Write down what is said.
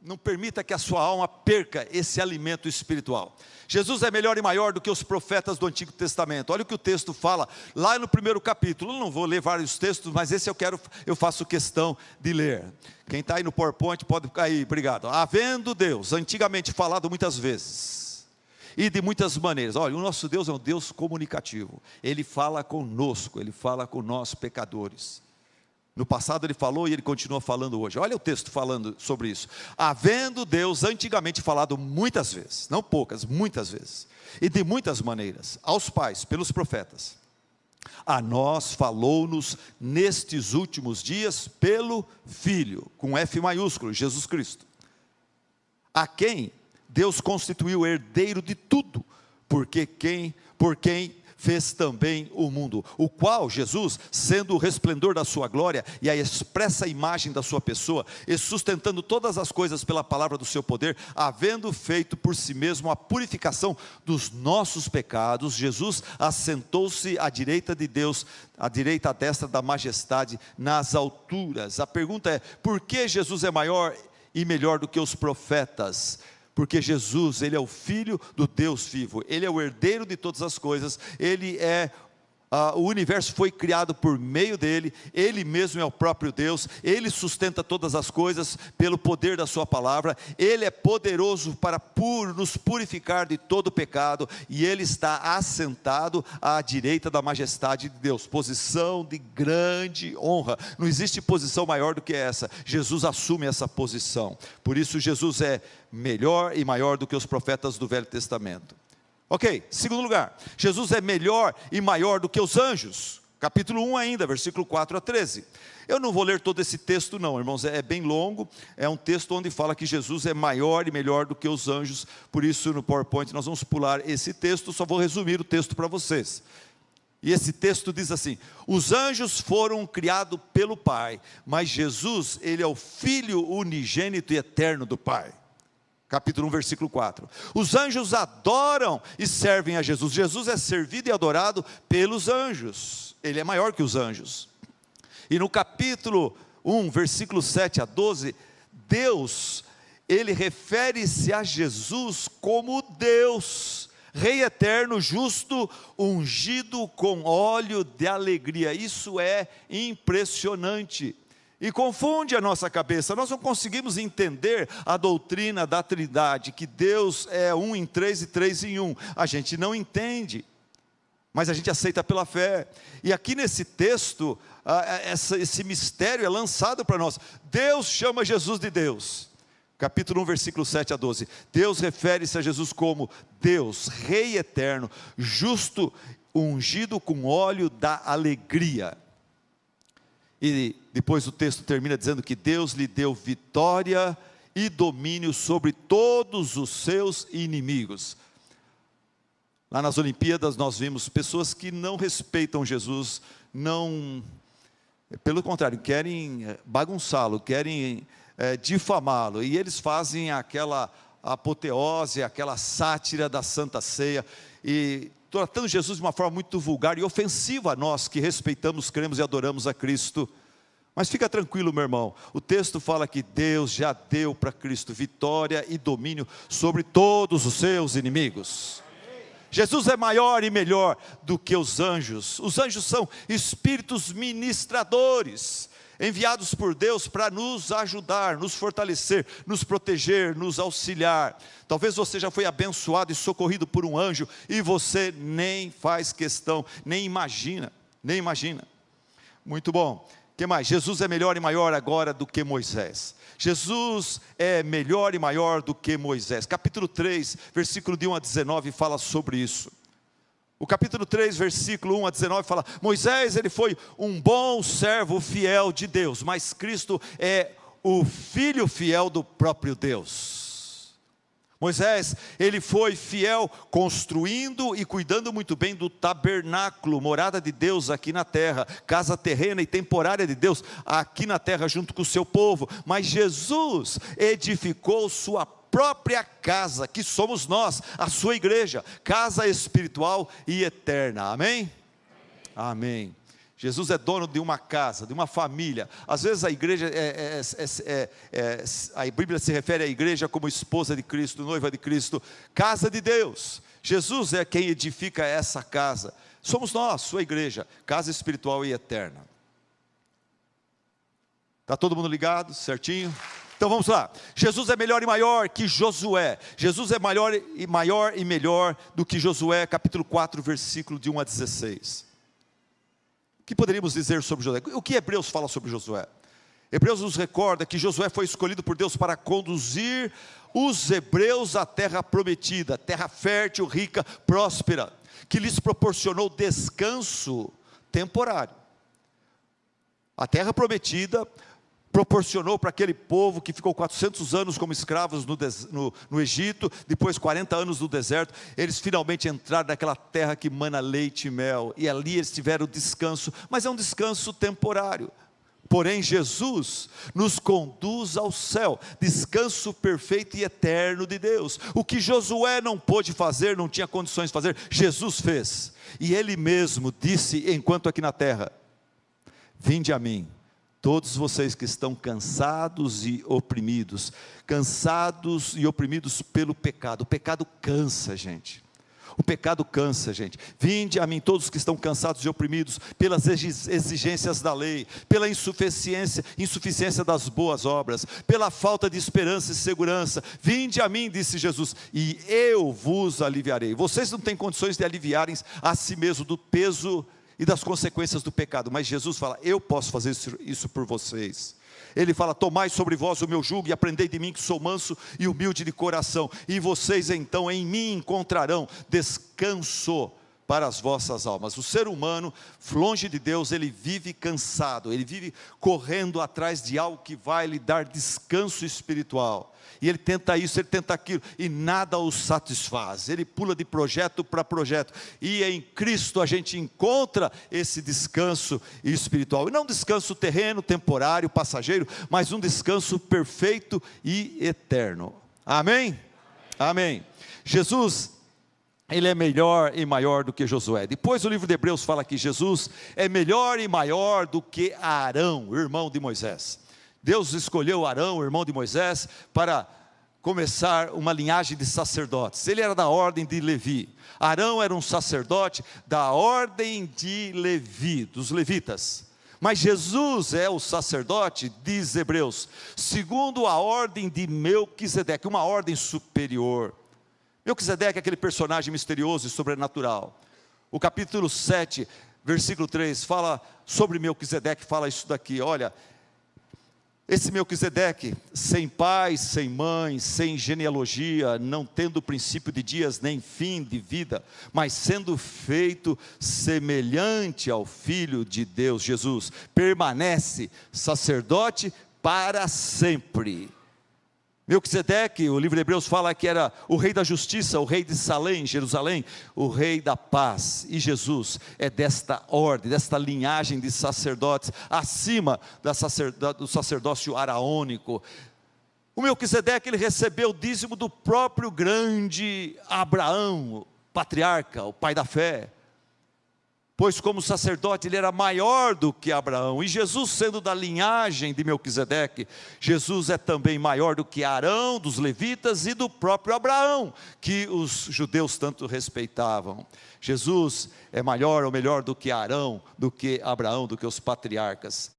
Não permita que a sua alma perca esse alimento espiritual. Jesus é melhor e maior do que os profetas do Antigo Testamento. Olha o que o texto fala lá no primeiro capítulo. Eu não vou ler vários textos, mas esse eu faço questão de ler. Quem está aí no PowerPoint pode ficar aí, obrigado. Havendo Deus, antigamente falado muitas vezes, e de muitas maneiras. Olha, o nosso Deus é um Deus comunicativo. Ele fala conosco, Ele fala com nós pecadores. No passado Ele falou e Ele continua falando hoje. Olha o texto falando sobre isso. Havendo Deus antigamente falado muitas vezes, não poucas, muitas vezes, e de muitas maneiras, aos pais, pelos profetas, a nós falou-nos nestes últimos dias pelo Filho, com F maiúsculo, Jesus Cristo, a quem Deus constituiu herdeiro de tudo, por quem fez também o mundo, o qual Jesus, sendo o resplendor da sua glória e a expressa imagem da sua pessoa, e sustentando todas as coisas pela palavra do seu poder, havendo feito por si mesmo a purificação dos nossos pecados, Jesus assentou-se à direita de Deus, à direita, à destra da majestade nas alturas. A pergunta é: por que Jesus é maior e melhor do que os profetas? Porque Jesus, Ele é o Filho do Deus vivo, Ele é o herdeiro de todas as coisas, o universo foi criado por meio dEle, Ele mesmo é o próprio Deus, Ele sustenta todas as coisas pelo poder da sua palavra, Ele é poderoso para nos purificar de todo pecado, e Ele está assentado à direita da majestade de Deus, posição de grande honra. Não existe posição maior do que essa. Jesus assume essa posição, por isso Jesus é melhor e maior do que os profetas do Velho Testamento. Ok, segundo lugar, Jesus é melhor e maior do que os anjos, capítulo 1 ainda, versículo 4 a 13, eu não vou ler todo esse texto não, irmãos, é bem longo, é um texto onde fala que Jesus é maior e melhor do que os anjos, por isso no PowerPoint nós vamos pular esse texto, só vou resumir o texto para vocês, e esse texto diz assim: os anjos foram criados pelo Pai, mas Jesus, Ele é o Filho unigênito e eterno do Pai. Capítulo 1, versículo 4. Os anjos adoram e servem a Jesus. Jesus é servido e adorado pelos anjos. Ele é maior que os anjos. E no capítulo 1, versículo 7 a 12, Deus, Ele refere-se a Jesus como Deus, Rei eterno, justo, ungido com óleo de alegria. Isso é impressionante. E confunde a nossa cabeça, nós não conseguimos entender a doutrina da Trindade, que Deus é um em três e três em um, a gente não entende, mas a gente aceita pela fé, e aqui nesse texto, esse mistério é lançado para nós. Deus chama Jesus de Deus, capítulo 1, versículo 7 a 12, Deus refere-se a Jesus como Deus, Rei eterno, justo, ungido com óleo da alegria. E depois o texto termina dizendo que Deus lhe deu vitória e domínio sobre todos os seus inimigos. Lá nas Olimpíadas nós vimos pessoas que não respeitam Jesus, pelo contrário, querem bagunçá-lo, querem difamá-lo, e eles fazem aquela apoteose, aquela sátira da Santa Ceia, e tratando Jesus de uma forma muito vulgar e ofensiva a nós que respeitamos, cremos e adoramos a Cristo. Mas fica tranquilo, meu irmão, o texto fala que Deus já deu para Cristo vitória e domínio sobre todos os seus inimigos. Jesus é maior e melhor do que os anjos. Os anjos são espíritos ministradores, enviados por Deus para nos ajudar, nos fortalecer, nos proteger, nos auxiliar. Talvez você já foi abençoado e socorrido por um anjo, e você nem faz questão, nem imagina. Muito bom. O que mais? Jesus é melhor e maior agora do que Moisés. Jesus é melhor e maior do que Moisés. Capítulo 3, versículo de 1 a 19 fala sobre isso. O capítulo 3, versículo 1 a 19 fala: Moisés, ele foi um bom servo fiel de Deus, mas Cristo é o filho fiel do próprio Deus. Moisés, ele foi fiel construindo e cuidando muito bem do tabernáculo, morada de Deus aqui na terra, casa terrena e temporária de Deus aqui na terra junto com o seu povo. Mas Jesus edificou sua própria casa, que somos nós, a sua igreja, casa espiritual e eterna. Amém? Amém. Jesus é dono de uma casa, de uma família. Às vezes a igreja, a Bíblia se refere à igreja como esposa de Cristo, noiva de Cristo, casa de Deus. Jesus é quem edifica essa casa. Somos nós, sua igreja, casa espiritual e eterna. Está todo mundo ligado, certinho? Então vamos lá. Jesus é melhor e maior que Josué. Jesus é maior e melhor do que Josué, capítulo 4, versículo de 1 a 16. O que poderíamos dizer sobre Josué? O que Hebreus fala sobre Josué? Hebreus nos recorda que Josué foi escolhido por Deus para conduzir os hebreus à terra prometida, terra fértil, rica, próspera, que lhes proporcionou descanso temporário. A terra prometida proporcionou para aquele povo que ficou 400 anos como escravos no Egito, depois 40 anos no deserto, eles finalmente entraram naquela terra que mana leite e mel, e ali eles tiveram descanso, mas é um descanso temporário. Porém Jesus nos conduz ao céu, descanso perfeito e eterno de Deus. O que Josué não pôde fazer, não tinha condições de fazer, Jesus fez, e Ele mesmo disse, enquanto aqui na terra: vinde a mim, todos vocês que estão cansados e oprimidos pelo pecado. O pecado cansa, gente. O pecado cansa, gente. Vinde a mim todos que estão cansados e oprimidos pelas exigências da lei, pela insuficiência das boas obras, pela falta de esperança e segurança. Vinde a mim, disse Jesus, e eu vos aliviarei. Vocês não têm condições de aliviarem a si mesmo do peso e das consequências do pecado, mas Jesus fala: eu posso fazer isso por vocês. Ele fala: tomai sobre vós o meu jugo e aprendei de mim, que sou manso e humilde de coração, e vocês então em mim encontrarão descanso para as vossas almas. O ser humano, longe de Deus, ele vive cansado, ele vive correndo atrás de algo que vai lhe dar descanso espiritual, e ele tenta isso, ele tenta aquilo, e nada o satisfaz. Ele pula de projeto para projeto, e em Cristo a gente encontra esse descanso espiritual, e não um descanso terreno, temporário, passageiro, mas um descanso perfeito e eterno. Amém? Amém. Jesus, Ele é melhor e maior do que Josué. Depois o livro de Hebreus fala que Jesus é melhor e maior do que Arão, irmão de Moisés. Deus escolheu Arão, irmão de Moisés, para começar uma linhagem de sacerdotes. Ele era da ordem de Levi. Arão era um sacerdote da ordem de Levi, dos levitas. Mas Jesus é o sacerdote, diz Hebreus, segundo a ordem de Melquisedeque, uma ordem superior. Melquisedeque é aquele personagem misterioso e sobrenatural. O capítulo 7, versículo 3, fala sobre Melquisedeque, fala isso daqui: olha, esse Melquisedeque, sem pai, sem mãe, sem genealogia, não tendo princípio de dias nem fim de vida, mas sendo feito semelhante ao Filho de Deus, Jesus, permanece sacerdote para sempre. Melquisedeque, o livro de Hebreus fala que era o rei da justiça, o rei de Salém, Jerusalém, o rei da paz. E Jesus é desta ordem, desta linhagem de sacerdotes, acima do sacerdócio araônico. O Melquisedeque, ele recebeu o dízimo do próprio grande Abraão, o patriarca, o pai da fé. Pois como sacerdote ele era maior do que Abraão, e Jesus, sendo da linhagem de Melquisedeque, Jesus é também maior do que Arão, dos levitas, e do próprio Abraão, que os judeus tanto respeitavam. Jesus é maior ou melhor do que Arão, do que Abraão, do que os patriarcas.